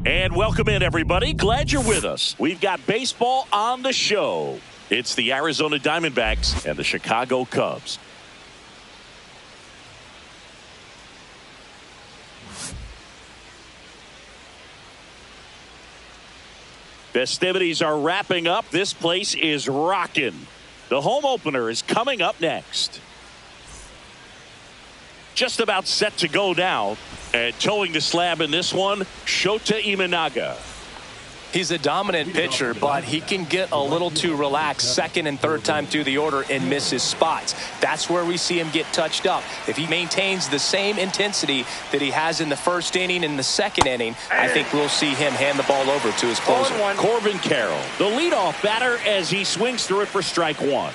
And welcome in, everybody. Glad you're with us. We've got baseball on the show. It's the Arizona Diamondbacks and the Chicago Cubs. Festivities are wrapping up. This place is rocking. The home opener is coming up next. Just about set to go now. And towing the slab in this one, Shota Imanaga. He's a dominant pitcher, but he can get a little too relaxed second and third time through the order and miss his spots. That's where we see him get touched up. If he maintains the same intensity that he has in the first inning and the second inning, I think we'll see him hand the ball over to his closer. Corbin Carroll, the leadoff batter, as he swings through it for strike one.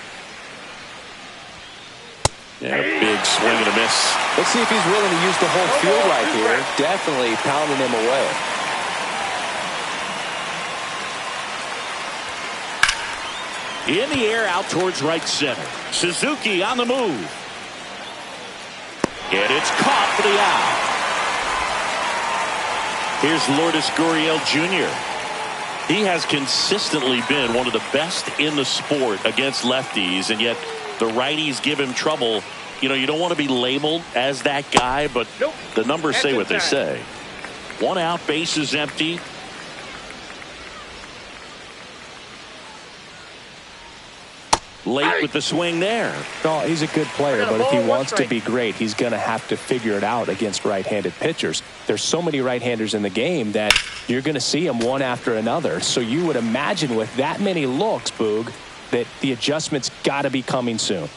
Yeah, big swing and a miss. Let's see if he's willing to use the whole field right here. Definitely pounding him away. In the air, out towards right center. Suzuki on the move. And it's caught for the out. Here's Lourdes Gurriel Jr. He has consistently been one of the best in the sport against lefties, and yet the righties give him trouble. You know, you don't want to be labeled as that guy, but the numbers say what they say. One out, base is empty. Late with the swing there. No, he's a good player, but if he wants to be great, he's going to have to figure it out against right-handed pitchers. There's so many right-handers in the game that you're going to see them one after another. So you would imagine with that many looks, Boog, that the adjustment's got to be coming soon.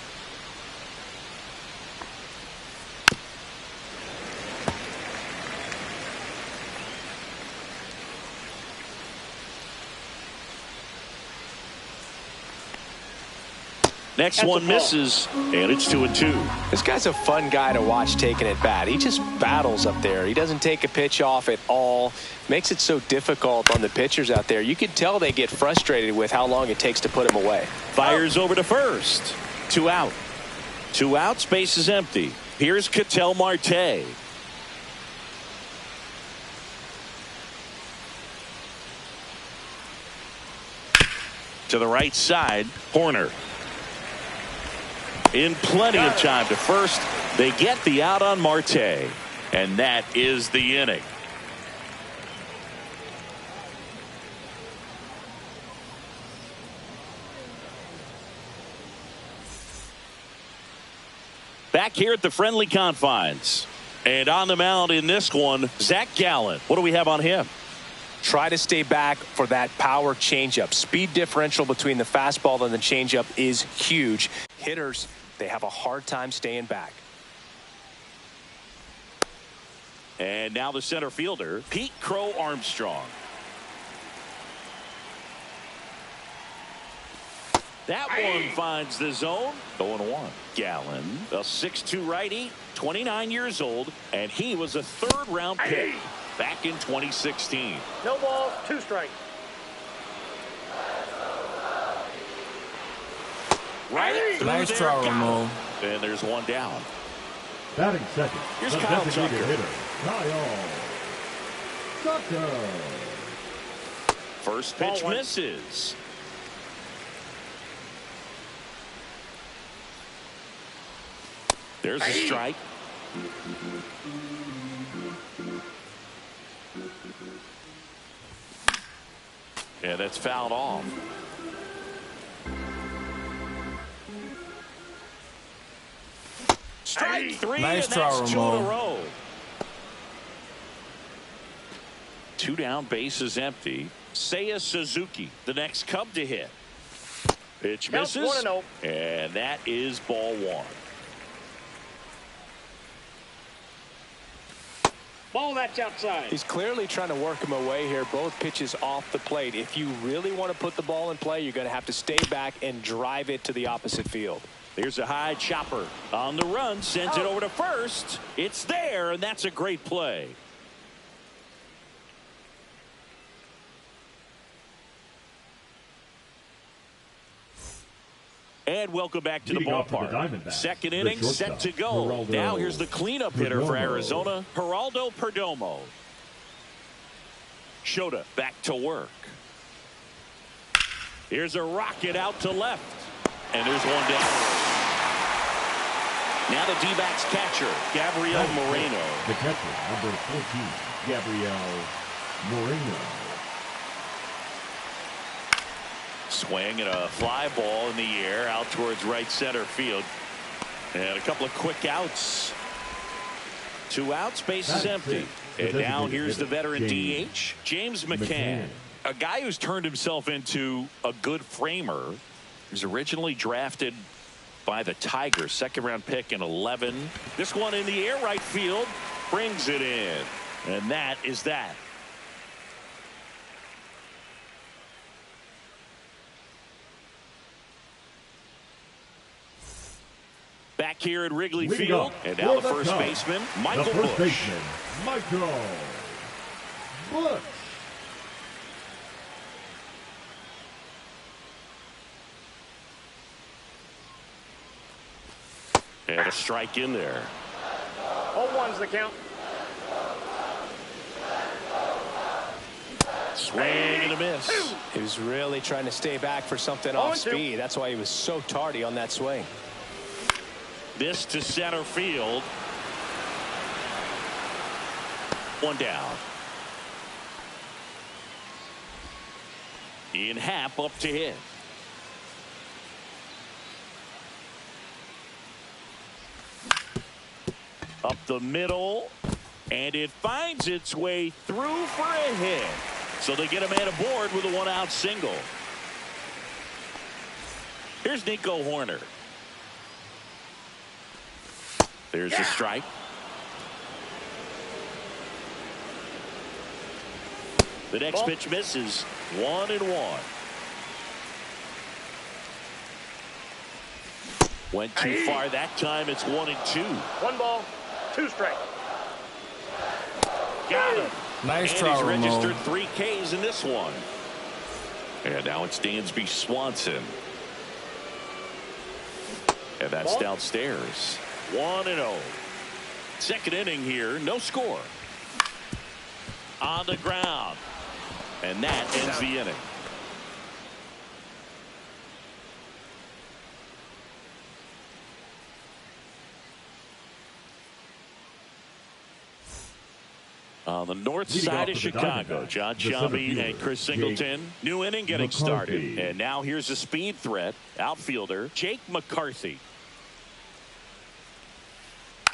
Next one misses, and it's 2-2. This guy's a fun guy to watch taking at bat. He just battles up there. He doesn't take a pitch off at all. Makes it so difficult on the pitchers out there. You can tell they get frustrated with how long it takes to put him away. Fires over to first. 2 out. 2 outs, base is empty. Here's Ketel Marte. To the right side, Horner. In plenty of time to first. They get the out on Marte. And that is the inning. Back here at the friendly confines. And on the mound in this one, Zach Gallen. What do we have on him? Try to stay back for that power changeup. Speed differential between the fastball and the changeup is huge. Hitters, they have a hard time staying back. And now the center fielder, Pete Crow Armstrong. That one finds the zone. 0-1. Gallen, a 6'2 righty, 29 years old, and he was a third-round pick back in 2016. No ball, 2 strikes. Right through nice try, Ramon. And there's one down. Batting second. Here's the Kyle designated Tucker. hitter, Kyle Tucker. First pitch misses. There's a strike. And that's fouled off. Strike 3, nice and try, that's 2 in a Ramon. row. 2 down, base is empty. Seiya Suzuki, the next Cub to hit. Pitch misses, 1-0. and that is ball 1. Ball, that's outside. He's clearly trying to work him away here. Both pitches off the plate. If you really want to put the ball in play, you're going to have to stay back and drive it to the opposite field. Here's a high chopper on the run, sends it over to first. It's there, and that's a great play. And welcome back to the Leading off for the ballpark. Diamondbacks, Second the inning set shortstop, to go. Geraldo Now here's the cleanup hitter for Perdomo. Arizona, Geraldo Perdomo. Showtime back to work. Here's a rocket out to left. And there's one down. Now the D-backs catcher, Gabriel Moreno. The catcher, number 14, Gabriel Moreno. Swing and a fly ball in the air out towards right center field. And a couple of quick outs. 2 outs, base is empty. And now here's the veteran DH, James McCann. A guy who's turned himself into a good framer. He was originally drafted by the Tigers, second-round pick in 11. This one in the air, right field, brings it in. And that is that. Back here at Wrigley Field, and now the first baseman, Michael Busch. Michael Busch. And a strike in there. 0-1's the count. Swing and a miss. He was really trying to stay back for something off speed. That's why he was so tardy on that swing. This to center field. One down. Ian Happ up to hit. Up the middle. And it finds its way through for a hit. So they get a man aboard with a 1-out single. Here's Nico Horner. There's the strike. The next pitch misses. 1-1. Went too far that time. It's 1-2. 1 ball, 2 strikes. Got him. Nice and try, he's registered Ramon. 3 Ks in this one. And now it's Dansby Swanson. And that's downstairs. 1-0. Second inning here, no score. On the ground. And that ends the inning. On the north side of Chicago, John Shelby and Chris Singleton. New inning getting started. And now here's a speed threat. Outfielder Jake McCarthy.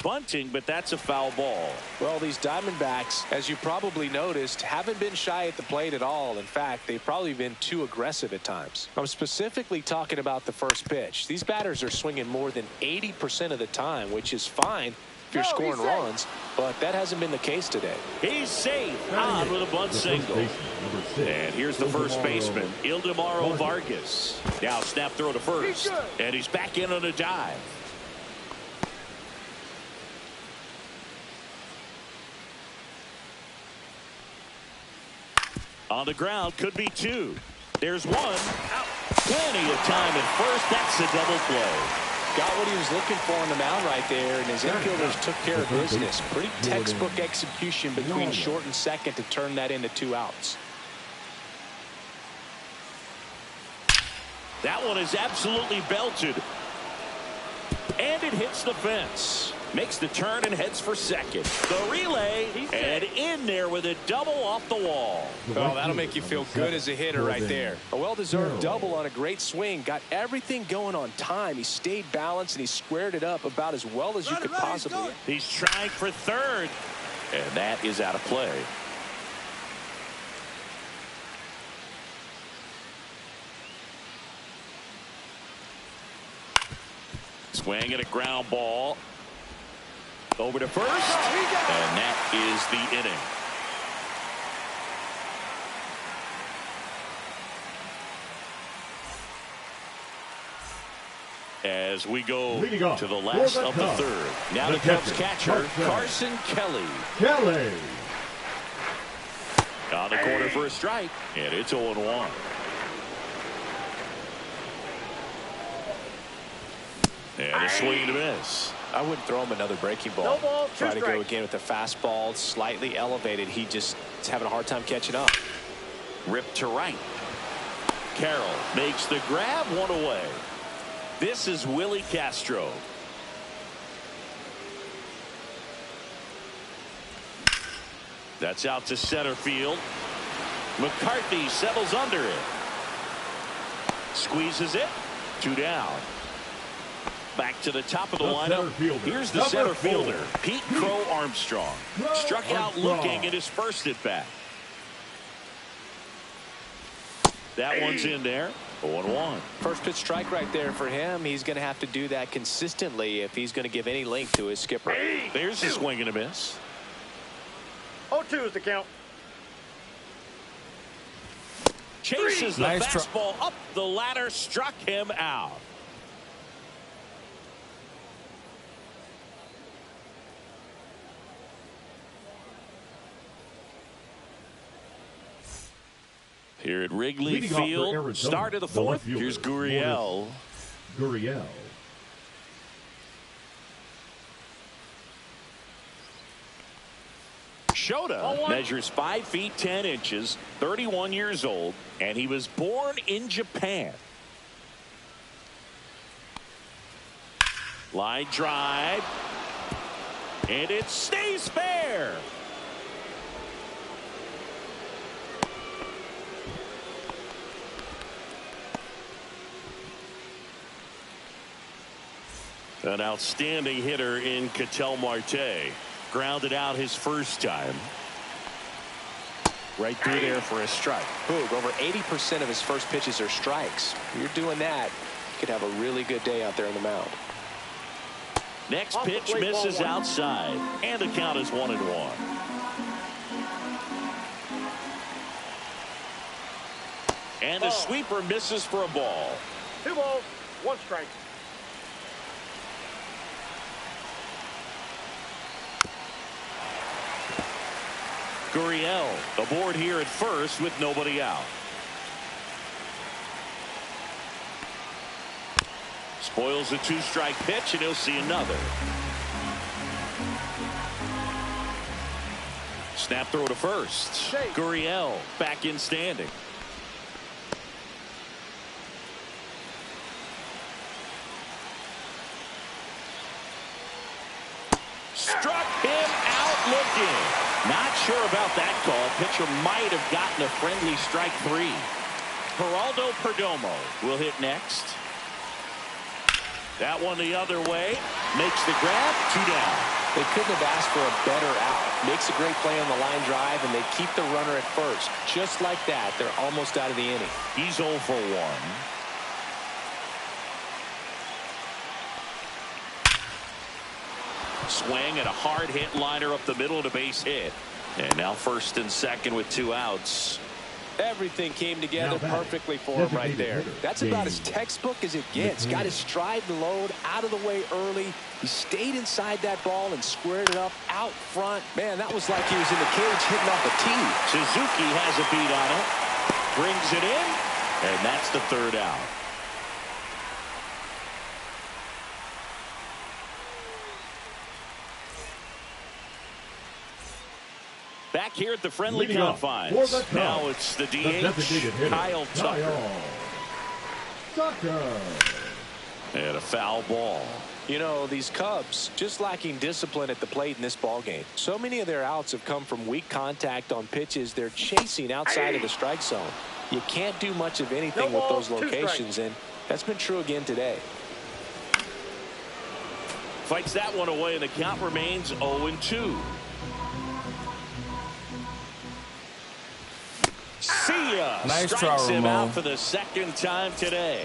Bunting, but that's a foul ball. Well, these Diamondbacks, as you probably noticed, haven't been shy at the plate at all. In fact, they've probably been too aggressive at times. I'm specifically talking about the first pitch. These batters are swinging more than 80% of the time, which is fine if you're scoring runs, but that hasn't been the case today. He's safe on with a bunt single. And here's the first baseman, Ildemaro Vargas. Now snap throw to first, and he's back in on a dive. On the ground, could be 2. There's 1. Out. Plenty of time at first. That's a double play. Got what he was looking for on the mound right there, and his infielders took care of business. Pretty textbook execution between short and second to turn that into 2 outs. That one is absolutely belted. And it hits the fence. Makes the turn and heads for second. The relay, and in there with a double off the wall. Oh, that'll make you feel good as a hitter right there. A well-deserved double on a great swing. Got everything going on time. He stayed balanced, and he squared it up about as well as you could possibly. He's trying for third. And that is out of play. Swing at a ground ball. Over to first, and that is the inning. As we go to the last of the third. Now the Cubs catcher, Carson Kelly. On the corner for a strike, and it's 0-1. And a swing and a miss. I wouldn't throw him another breaking ball. No ball, 2 Try to go strikes. again with the fastball, slightly elevated. He just He's having a hard time catching up. Ripped to right. Carroll makes the grab, one away. This is Willie Castro. That's out to center field. McCarthy settles under it. Squeezes it. 2 down. Back to the top of the lineup. Here's the center fielder, Pete Crow Armstrong. Struck out looking at his first at bat. That one's in there. 0-1. First pitch strike right there for him. He's going to have to do that consistently if he's going to give any length to his skipper. There's a swing and a miss. 0-2 is the count. Chases the fastball up the ladder, struck him out. Here at Wrigley Field, start of the fourth. Here's Gurriel. Showtime measures 5 feet 10 inches, 31 years old, and he was born in Japan. Line drive, and it stays fair. An outstanding hitter in Ketel Marte. Grounded out his first time. Right through there for a strike. Boog, over 80% of his first pitches are strikes. If you're doing that, you could have a really good day out there on the mound. Next pitch misses outside, and the count is 1-1. And the sweeper misses for a ball. 2 balls, 1 strike. Gurriel aboard here at first with nobody out. Spoils a 2-strike pitch, and he'll see another. Snap throw to first. Gurriel back in standing. Struck him out looking. Not sure about that call. Pitcher might have gotten a friendly strike 3. Geraldo Perdomo will hit next. That one the other way. Makes the grab. 2 down. They couldn't have asked for a better out. Makes a great play on the line drive, and they keep the runner at first. Just like that, they're almost out of the inning. He's 0 for 1. Swing and a hard hit liner up the middle and a base hit. And now first and second with 2 outs. Everything came together perfectly for him right there. That's about as textbook as it gets. Got his stride and load out of the way early. He stayed inside that ball and squared it up out front. Man, that was like he was in the cage hitting off a tee. Suzuki has a beat on it. Brings it in. And that's the 3rd out. Back here at the friendly confines. Now it's the DH, Kyle Tucker. And a foul ball. You know, these Cubs just lacking discipline at the plate in this ballgame. So many of their outs have come from weak contact on pitches they're chasing outside of the strike zone. You can't do much of anything with those locations, and that's been true again today. Fights that one away, and the count remains 0-2. See ya. Nice strikes try, him Ramon. out for the 2nd time today.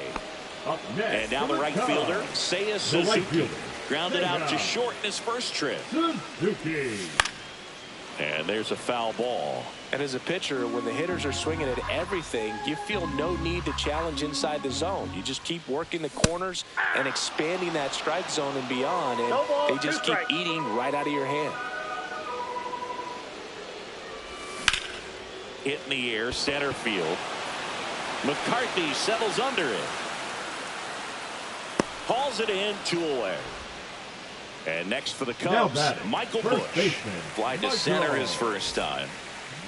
And now the right fielder, Seiya Suzuki. Grounded out to short in his first trip. And there's a foul ball. And as a pitcher, when the hitters are swinging at everything, you feel no need to challenge inside the zone. You just keep working the corners and expanding that strike zone and beyond, and they just keep eating right out of your hand. Hit in the air, center field. McCarthy settles under it. Hauls it in, 2 away. And next for the Cubs, Michael Busch. Fly to center his first time.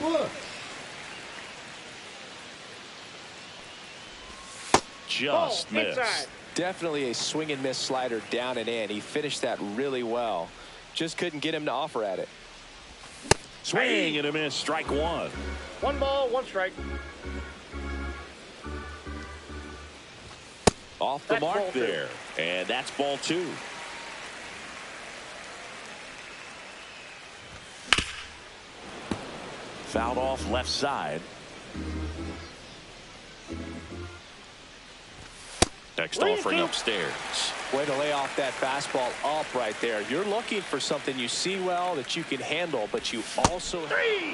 Bush. Just Ball missed. inside. Definitely a swing and miss slider down and in. He finished that really well. Just couldn't get him to offer at it. Swing and a miss. Strike one. 1 ball, 1 strike. Off the That's ball mark two. there. And that's ball 2. Fouled off left side. Next offering upstairs. Way to lay off that fastball up right there. You're looking for something you see well that you can handle, but you also...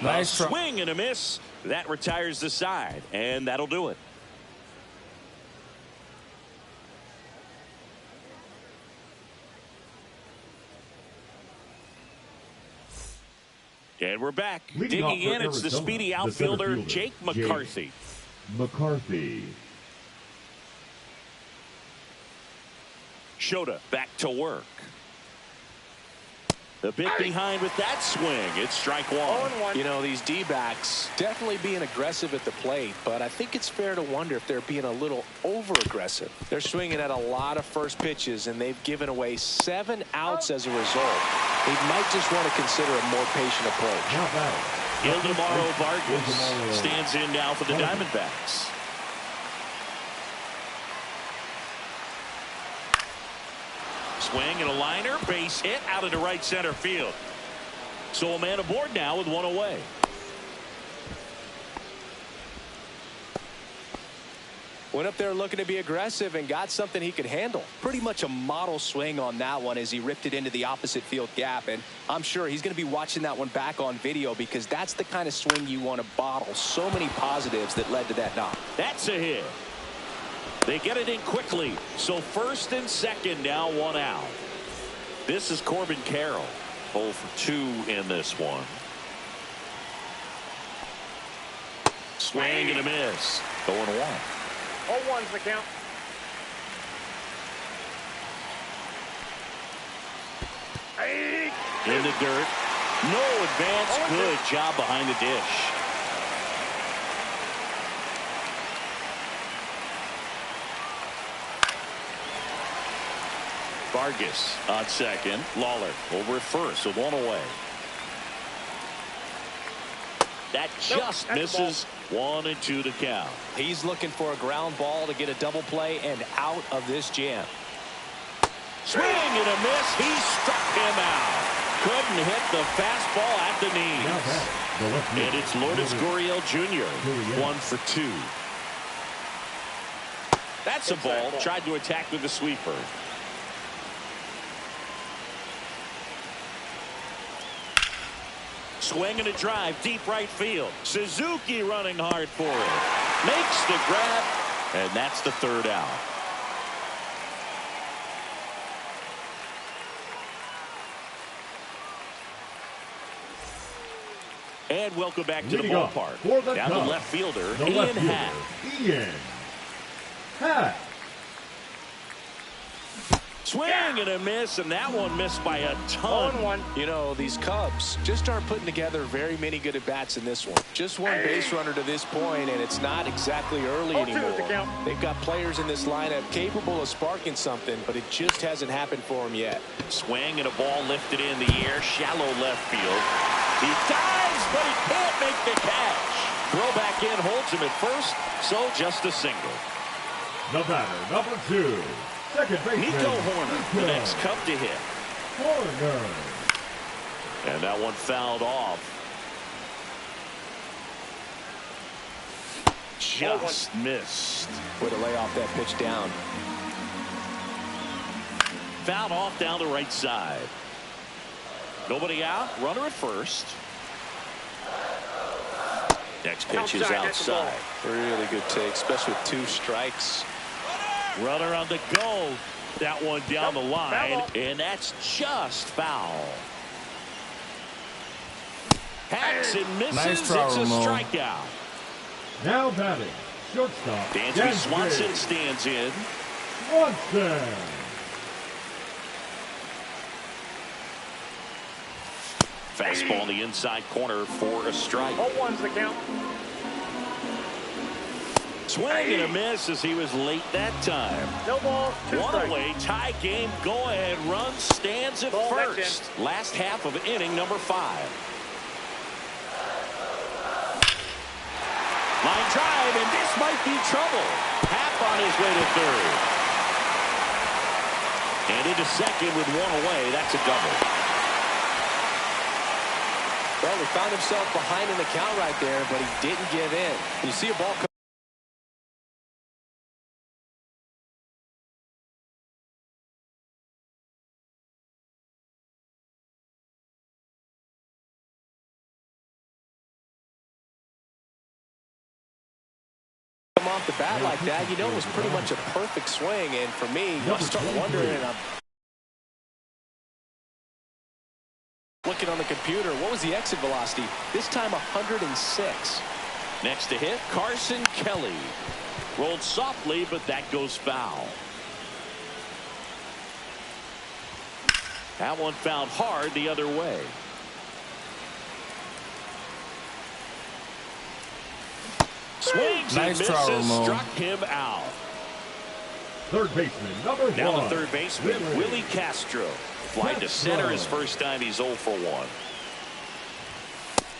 Nice swing and a miss. That retires the side, and that'll do it. And we're back. Leading off Digging for in, it's the Arizona, speedy the outfielder, center fielder, Jake McCarthy. McCarthy. Shota back to work. A bit behind with that swing. It's strike one. 0-1. You know, these D-backs definitely being aggressive at the plate, but I think it's fair to wonder if they're being a little over-aggressive. They're swinging at a lot of first pitches, and they've given away 7 outs as a result. They might just want to consider a more patient approach. Not bad. Ildemaro Vargas Ildemaro stands in now for the Vargas. Diamondbacks. Swing and a liner, base hit out into right center field. So a man aboard now with 1 away. Went up there looking to be aggressive and got something he could handle. Pretty much a model swing on that one as he ripped it into the opposite field gap. And I'm sure he's going to be watching that one back on video because that's the kind of swing you want to bottle. So many positives that led to that knock. That's a hit. They get it in quickly. So first and second, now 1 out. This is Corbin Carroll. 0 for 2 in this one. Swing and a miss. 0-1. 0-1's the count. In the dirt. No advance. Good job behind the dish. Vargas on second. Lawler over at first with 1 away. That just misses. 1-2 to count. He's looking for a ground ball to get a double play and out of this jam. Swing and a miss. He struck him out. Couldn't hit the fastball at the Not knees. bad. The left field. And it's Lourdes Gurriel Jr. Gurriel. 1 for 2. That's a ball. Tried to attack with the sweeper. Swing and a drive, deep right field. Suzuki running hard for it. Makes the grab, and that's the 3rd out. And welcome back to the Leading off ballpark. for the Down the Cubs, left fielder, the Ian left fielder, Happ. Ian Happ. Swing and a miss, and that one missed by a ton. 0-1. You know, these Cubs just aren't putting together very many good at-bats in this one. Just 1 base runner to this point, and it's not exactly early 0-2 is anymore. the count. They've got players in this lineup capable of sparking something, but it just hasn't happened for them yet. Swing and a ball lifted in the air, shallow left field. He dives, but he can't make the catch. Throw back in, holds him at first, so just a single. The batter, number 2. Second baseman. Nico Horner, the next Cub to hit. Horner. And that one fouled off. Just missed. Way to lay off that pitch down. Fouled off down the right side. Nobody out. Runner at first. Next pitch is outside. Really good take, especially with 2 strikes. Runner on the go. That one down the line, and that's just foul. Hacks and misses. Nice try, It's a Ramon. strikeout. Now batting, shortstop. Dansby Swanson stands in. Swanson. Fastball in the inside corner for a strike. 0-1's the count. Swing and a miss as he was late that time. No balls, 2 One strikes. away, tie game, go-ahead run, stands at Ball next first. Last half of inning number 5. Line drive, and this might be trouble. Happ on his way to third. And into second with 1 away. That's a double. Well, he found himself behind in the count right there, but he didn't give in. You see a ball come off the bat like that, you know it was pretty much a perfect swing. And for me, I start wondering, and I'm looking on the computer, what was the exit velocity? This time 106. Next to hit, Carson Kelly. Rolled softly, but that goes foul. That one fouled hard the other way. Swings and misses, struck him out. Third baseman, number 1. Now the third baseman, Willie Castro. Flying to center his first time. He's 0 for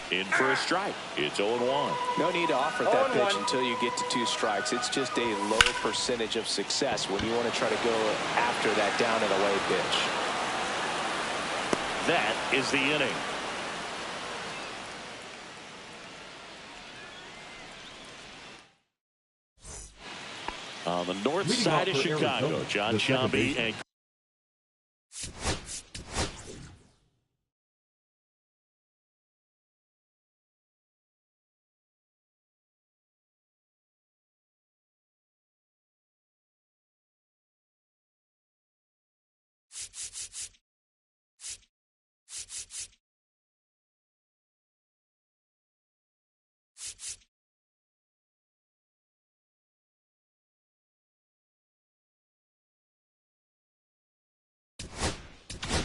1. In for a strike. It's 0-1. No need to offer that pitch until you get to 2 strikes. It's just a low percentage of success when you want to try to go after that down and away pitch. That is the inning. On the north side of Chicago, John Shelby and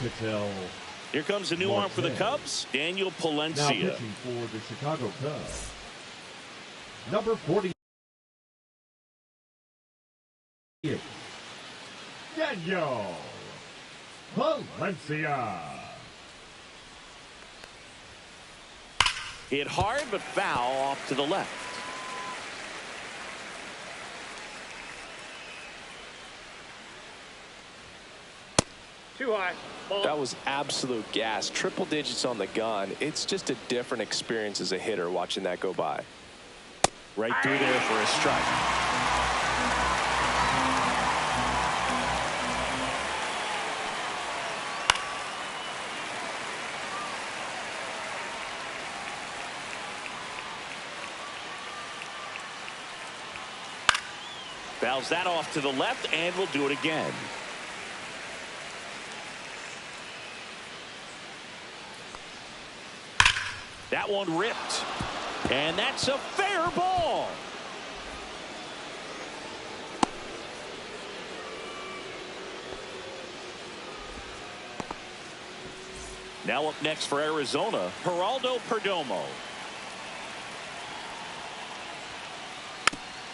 Patel. Here comes a new arm for the Cubs, Daniel Now Palencia. pitching for the Chicago Cubs, number 40. Daniel Palencia. Hit hard but foul off to the left. Too high. Ball. That was absolute gas. Triple digits on the gun. It's just a different experience as a hitter watching that go by. Right through there for a strike. Fouls that off to the left, and we'll do it again. That one ripped. And that's a fair ball. Now up next for Arizona, Geraldo Perdomo.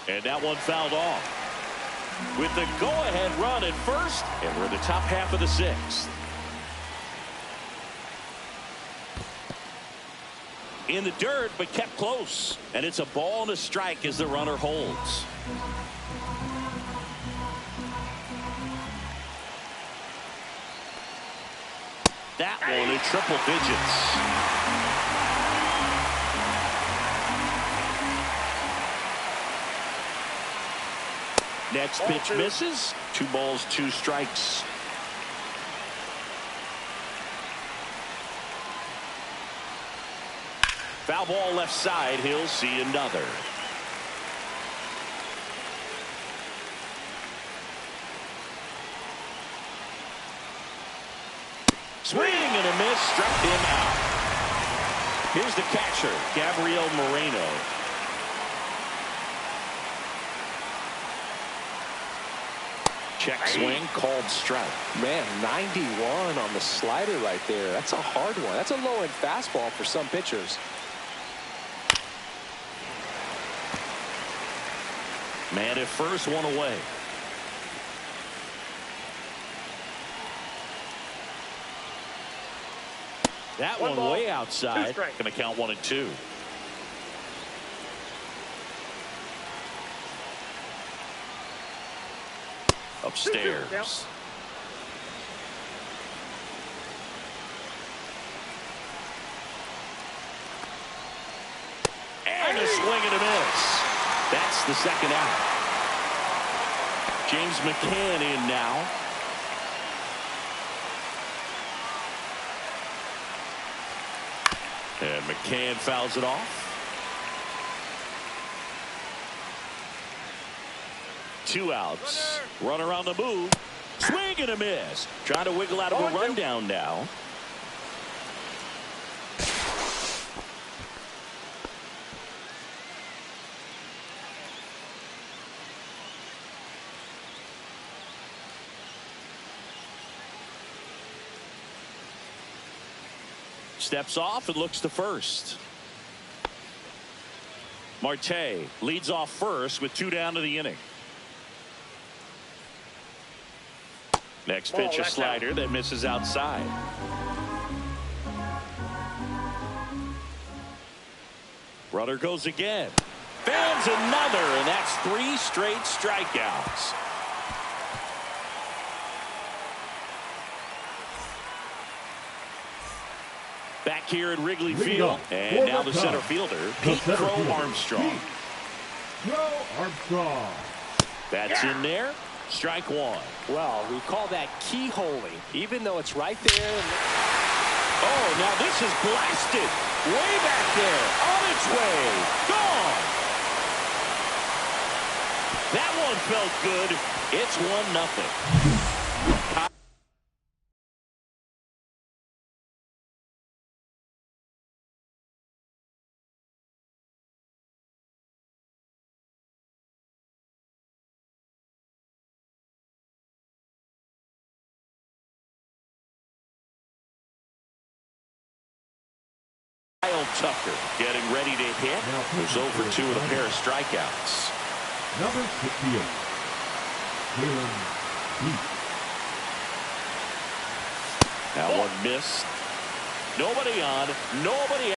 And that one fouled off. With the go-ahead run at first, and we're in the top half of the 6th. In the dirt, but kept close. And it's a ball and a strike as the runner holds. That one in triple digits. Next pitch misses. 2 balls, 2 strikes. Foul ball left side. He'll see another. Swing and a miss. Struck him out. Here's the catcher, Gabriel Moreno. Check swing, called strike. Man, 91 on the slider right there. That's a hard one. That's a low-end fastball for some pitchers. Man at first, one away. That one ball, way 2 outside. strikes. Going to count 1 and 2. Upstairs. 2-2 count. And a swing and a miss. That's the second out. James McCann in now. And McCann fouls it off. 2 outs. Runner on the move. Swing and a miss. Trying to wiggle out of a rundown now. Steps off and looks to first. Marte leads off first with 2 down to the inning. Next pitch, a slider that misses outside. Runner goes again. Fans another, and that's 3 straight strikeouts. Back here at Wrigley Field, and now the center fielder, Pete Crow Armstrong. Crow Armstrong. That's in there. Strike 1. Well, we call that keyholing, even though it's right there. Oh, now this is blasted. Way back there. On its way. Gone. That one felt good. It's 1-0. Tucker getting ready to hit. There's over 2 with a pair of strikeouts. Number 68. Dylan Beach. That one missed. Nobody on. Nobody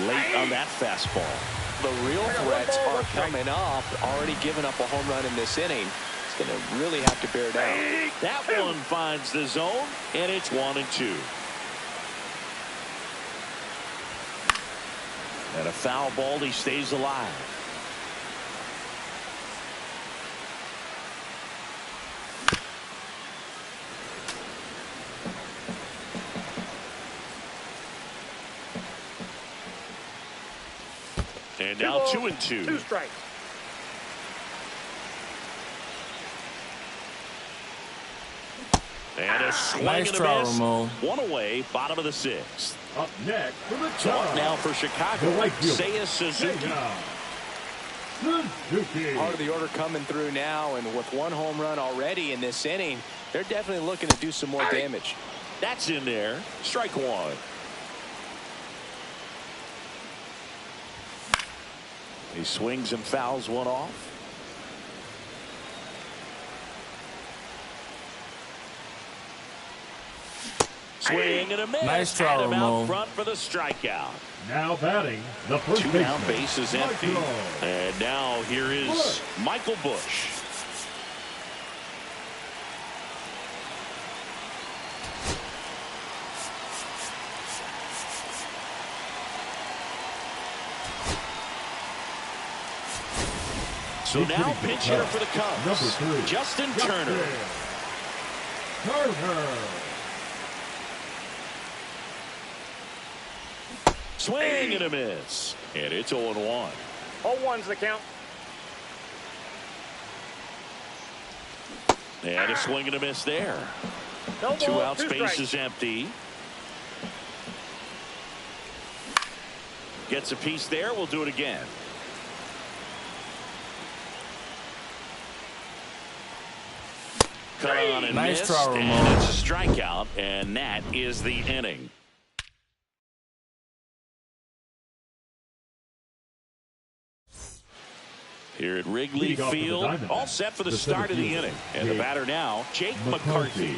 late on that fastball. The real threats are coming up. Already given up a home run in this inning. Going to really have to bear down. That one finds the zone, and it's 1 and 2. And a foul ball, he stays alive. And now 2 and 2. 2 strikes. And a swing Nice and a try, miss. Ramon. 1 away, bottom of the 6th. Up next for the So up Cubs. now for Chicago, The right fielder, Seiya Suzuki. Suzuki. Part of the order coming through now, and with 1 home run already in this inning, they're definitely looking to do some more damage. That's in there. Strike 1. He swings and fouls 1 off. Swing and a miss. Nice try, And him out Ramon. front for the strikeout. Now batting, the first 2 baseman. down, base is empty. Michael. And now here is Michael Busch. So now pitch hitter for the Cubs, Number 3, Justin Turner. Turner. Swing and a miss. And it's 0-1. 0-1's the count. And a swing and a miss there. No 2 ball, outs, 2 base strikes. is empty. Gets a piece there. We'll do it again. cut on and Nice missed, try, Ramon. and it's a strikeout, and that is the inning. Here at Wrigley Field, all set for the start of the inning. And the batter now, Jake McCarthy.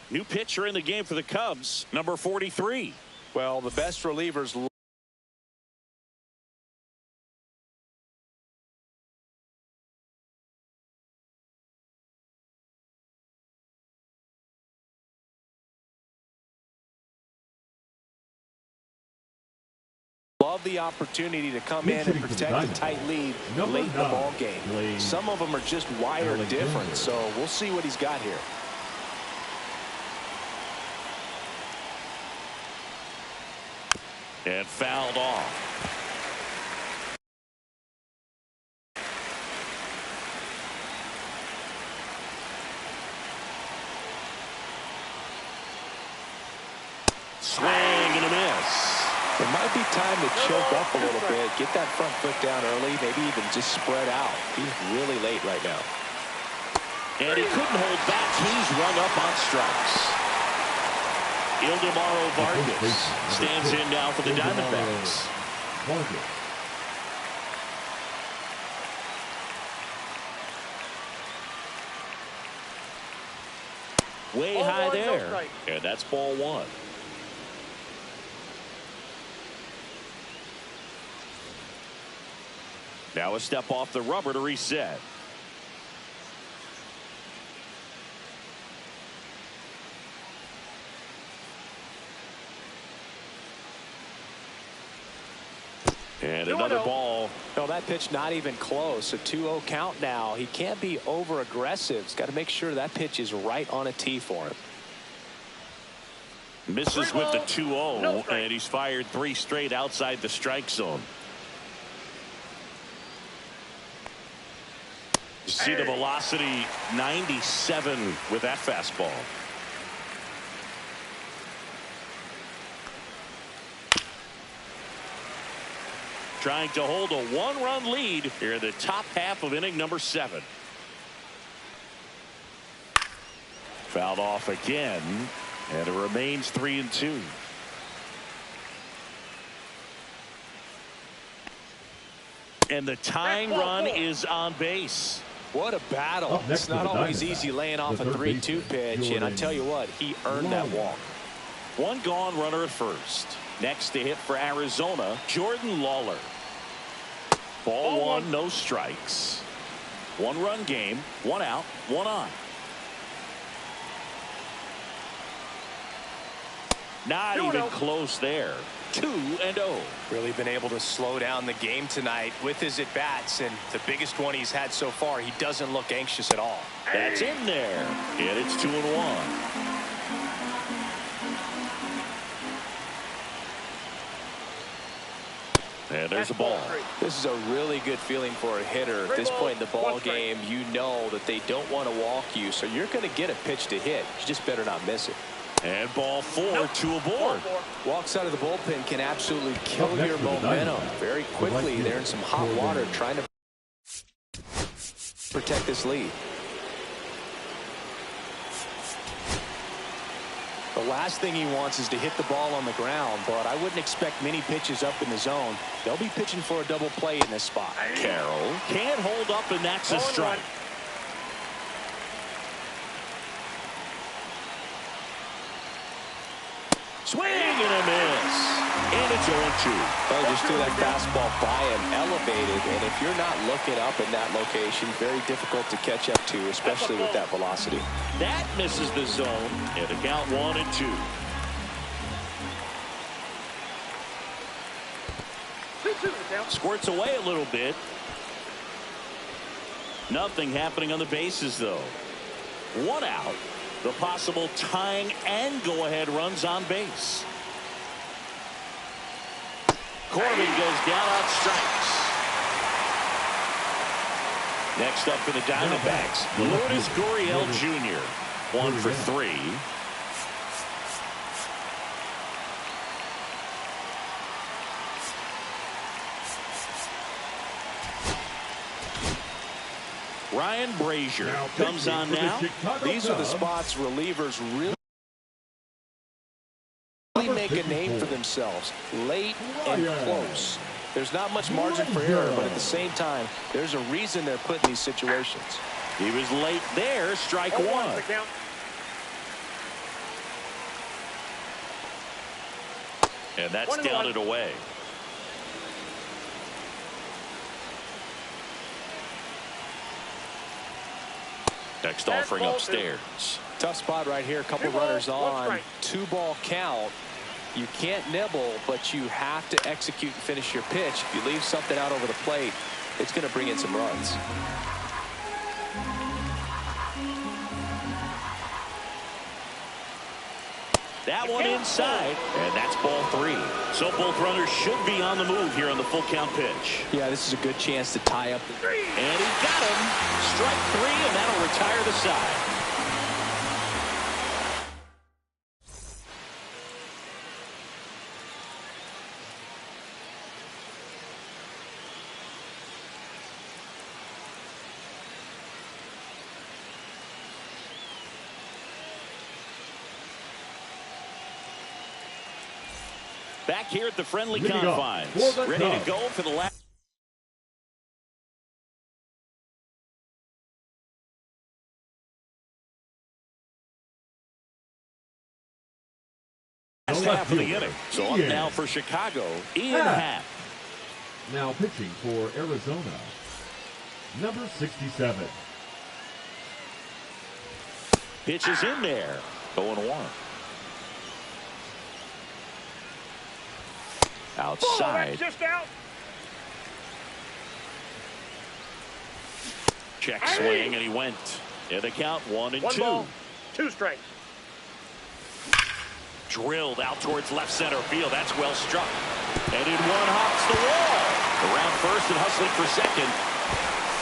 New pitcher in the game for the Cubs, number 43. Well, the best relievers love the opportunity to come in and protect a tight lead late in the ball game. Some of them are just wired different, so we'll see what he's got here. And fouled off. Swing and a miss. It might be time to choke up a little bit, get that front foot down early, maybe even just spread out. He's really late right now. And he couldn't hold back. He's rung up on strikes. Ildemaro Vargas stands in now for the Diamondbacks. Way high there. And that's ball one. Now a step off the rubber to reset. And another ball. No, that pitch not even close. A 2-0 count now. He can't be over aggressive. He's got to make sure that pitch is right on a tee for him. Misses with the 2-0, and he's fired 3 straight outside the strike zone. You see the velocity, 97 with that fastball. Trying to hold a 1-run lead here in the top half of inning number 7. Fouled off again, and it remains 3-2. And the tying run is on base. What a battle. It's not always easy laying off a 3-2 pitch, and I tell you what, he earned that walk. One gone, runner at first. Next to hit for Arizona, Jordan Lawler. Ball one, no strikes. 1-run game, 1 out, 1 on. Not even close there. 2-0. Really been able to slow down the game tonight with his at-bats, and the biggest one he's had so far, he doesn't look anxious at all. That's in there, and it's 2-1. And there's a ball. This is a really good feeling for a hitter at this point in the ball game. You know that they don't want to walk you, so you're going to get a pitch to hit. You just better not miss it. And ball 4, 2 aboard. Walks out of the bullpen can absolutely kill your momentum very quickly. They're in some hot water trying to protect this lead. The last thing he wants is to hit the ball on the ground, but I wouldn't expect many pitches up in the zone. They'll be pitching for a double play in this spot. Carroll can't hold up, and that's a strike. Swing and a miss. And it's 0-2. Well, just threw that fastball by him, elevated, and if you're not looking up in that location, very difficult to catch up to, especially with that velocity. That misses the zone, and the count 1-2. Squirts away a little bit. Nothing happening on the bases, though. 1 out. the possible tying and go-ahead runs on base. Corbin goes down on strikes. Next up for the Diamondbacks, Lourdes Gurriel Jr. 1 for 3. Ryan Brazier comes on now. These are the spots relievers really make a name for themselves. Late and close. There's not much margin for error, but at the same time, there's a reason they're put in these situations. He was late there. Strike one. And that's down and away. Next offering upstairs. Tough spot right here. A couple runners on. 2-ball count. You can't nibble, but you have to execute and finish your pitch. If you leave something out over the plate, it's going to bring in some runs. That one inside, and that's ball 3. So both runners should be on the move here on the full count pitch. Yeah, this is a good chance to tie up. And he got him. Strike 3, and that'll retire the side. Back here at the friendly confines. Ready to go for the last half of the inning. So up now for Chicago, Ian Happ. Now pitching for Arizona, number 67. Pitch is in there. 0-1. Outside. Just out. Check swing, and he went. In the count, 1-2. 1 ball, 2 strikes. Drilled out towards left center field. That's well struck. And in one hops the wall. Around first and hustling for second.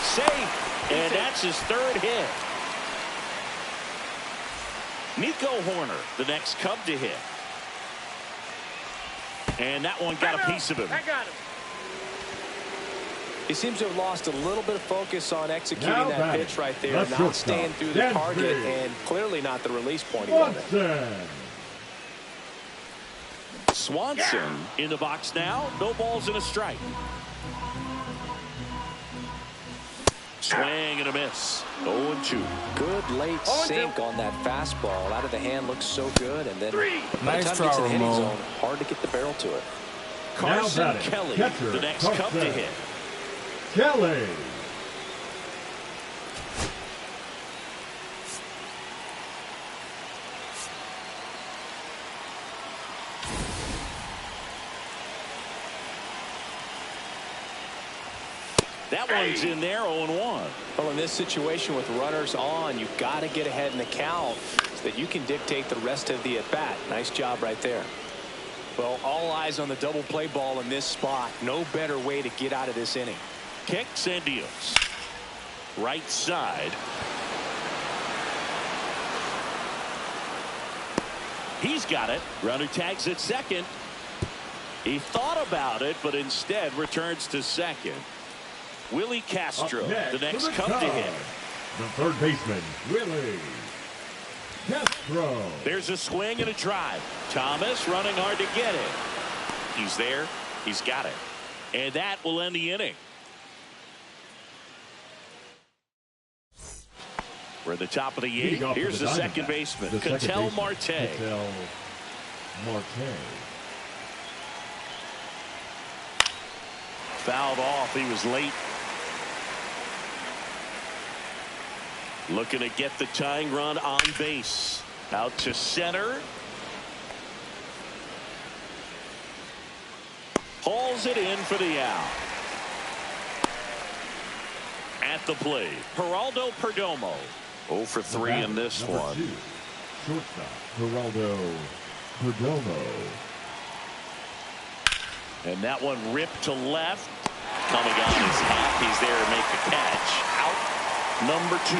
Safe. And that's his 3rd hit. Nico Horner, the next Cub to hit. And that one got a piece of him. I got him. He seems to have lost a little bit of focus on executing that pitch right there, not staying through the target, and clearly not the release point he wanted. Swanson in the box now. No balls and a strike. Swing and a miss. 0-2. Good late sink on that fastball. Out of the hand, looks so good, and then by the Nice time it gets in try, the hitting Ramon. zone, hard to get the barrel to it. Carson Kelly, the next Cub to hit. Kelly. That one's in there, 0-1. Well, in this situation with runners on, you've got to get ahead in the count so that you can dictate the rest of the at-bat. Nice job right there. Well, all eyes on the double play ball in this spot. No better way to get out of this inning. Kicks and deals. Right side. He's got it. Runner tags at second. He thought about it, but instead returns to second. Willie Castro, the next Cub to hit. The 3rd baseman, Willie Castro. There's a swing and a drive. Thomas running hard to get it. He's there. He's got it. And that will end the inning. We're at the top of the 8th. Here's the second baseman, Ketel Marte. Ketel Marte. Fouled off. He was late. Looking to get the tying run on base. Out to center. Hauls it in for the out. At the plate, Geraldo Perdomo. 0 for 3 in this one. shortstop, Geraldo Perdomo. And that one ripped to left. Coming on his half. He's there to make the catch. Out number 2.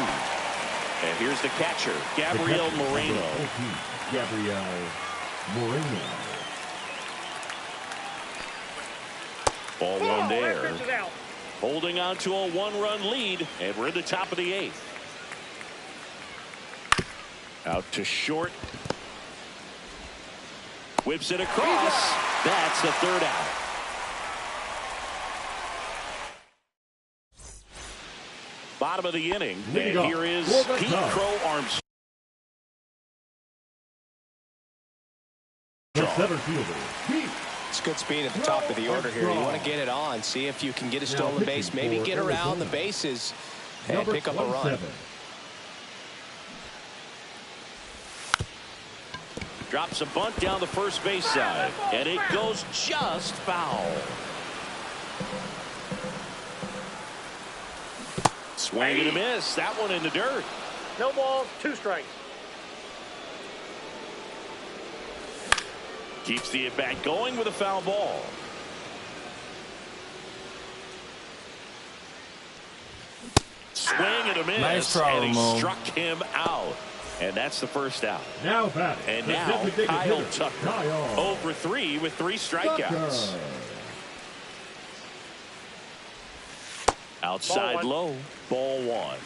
And here's the catcher, Gabriel Moreno. Gabriel Moreno. Ball one there. That pitch is out. Holding on to a 1-run lead. And we're in the top of the 8th. Out to short. Whips it across. That's the 3rd out. Bottom of the inning. And here is Pete Crow Armstrong. The center fielder, Pete. It's good speed at the top of the order here. You want to get it on, see if you can get a stolen base, maybe get around the bases and pick up a run. Drops a bunt down the first base side, and it goes just foul. Swing and a miss. That one in the dirt. No balls, 2 strikes. Keeps the at-bat going with a foul ball. Swing and a miss. Nice try, and he Ramon. struck him out. And that's the 1st out. Now batting. And the now designated Kyle hitter, Tucker. Kyle 0 for 3 with 3 strikeouts. Tucker. Outside Ball low. Ball 1.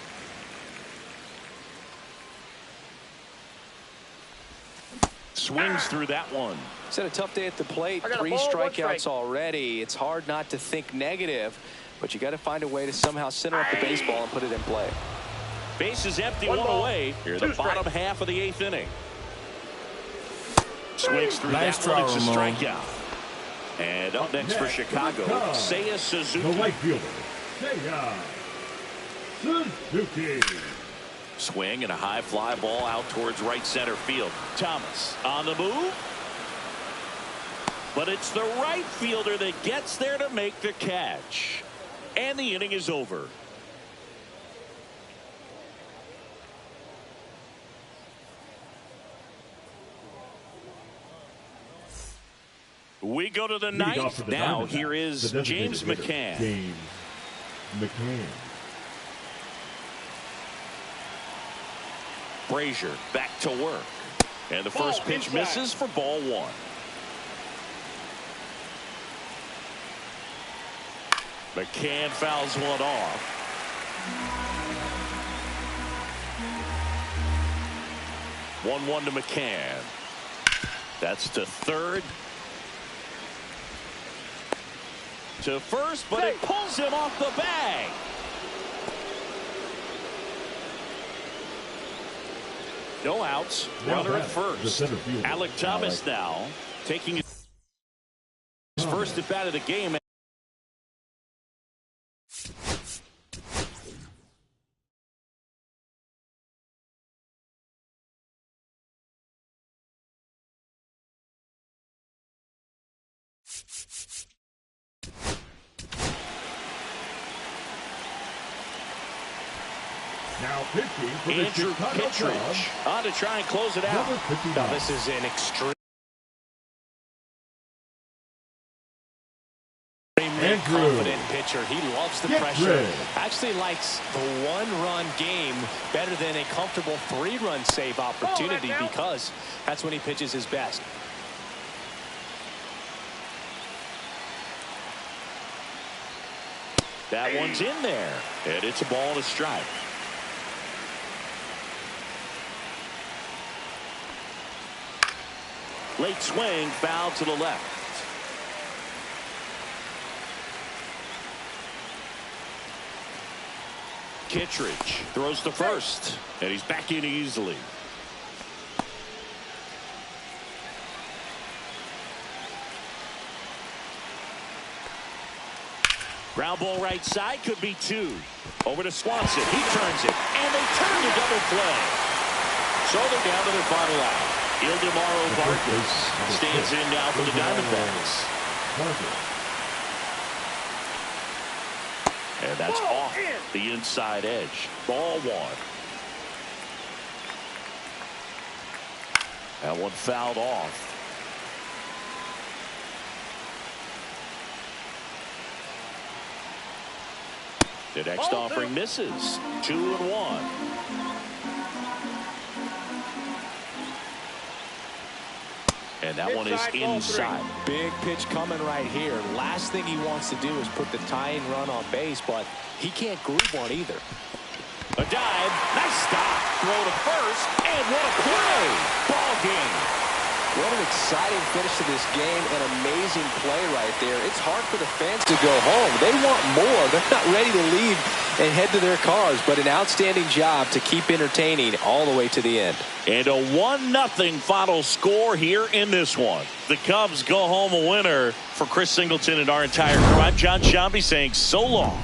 Swings through that one. It's had a tough day at the plate. I got a 3 ball, 1 strikeouts strike. already. It's hard not to think negative, but you got to find a way to somehow center up the baseball and put it in play. Base is empty, 1 1 ball, away. Here in 2 the bottom strikes. half of the 8th inning. Swings through Nice that try, one. It's a Ramon. strikeout. And up next for Next, Chicago, Seiya the Suzuki. right fielder, Seiya Suzuki. Swing and a high fly ball out towards right center field. Thomas on the move. But it's the right fielder that gets there to make the catch. And the inning is over. We go to the Leading off 9th. for the Now Diamondbacks, here is the designated James hitter, McCann. James McCann. Brazier back to work. And the first pitch inside. misses for ball 1. McCann fouls one off. One to McCann. That's to third. To first, but it pulls him off the bag. No outs. Runner at first. Alec Thomas now taking his first at bat of the game. Now pitching for the Andrew Chicago Cubs, Kittredge on to try and close it out. number 59. Now, this is an extreme confident pitcher. He loves the pressure. Actually likes the 1-run game better than a comfortable 3-run save opportunity because that's when he pitches his best. That one's in there. And it's a ball and a strike. Late swing, foul to the left. Kittredge throws to first, and he's back in easily. Ground ball right side, could be 2. Over to Swanson. He turns it, and they turn to double play. So they're down to their final out. Ildemaro Vargas stands in now for the Diamondbacks. And that's off the inside edge. Ball 1. That one fouled off. The next offering misses. 2-1. And that one is inside. Big pitch coming right here. Last thing he wants to do is put the tying run on base, but he can't groove one either. A dive. Nice stop. Throw to first. And what a play. Ball game. What an exciting finish to this game. An amazing play right there. It's hard for the fans to go home. They want more. They're not ready to leave and head to their cars, but an outstanding job to keep entertaining all the way to the end. And a 1-0 final score here in this one. The Cubs go home a winner. For Chris Singleton and our entire crew, I'm John Shambi saying so long.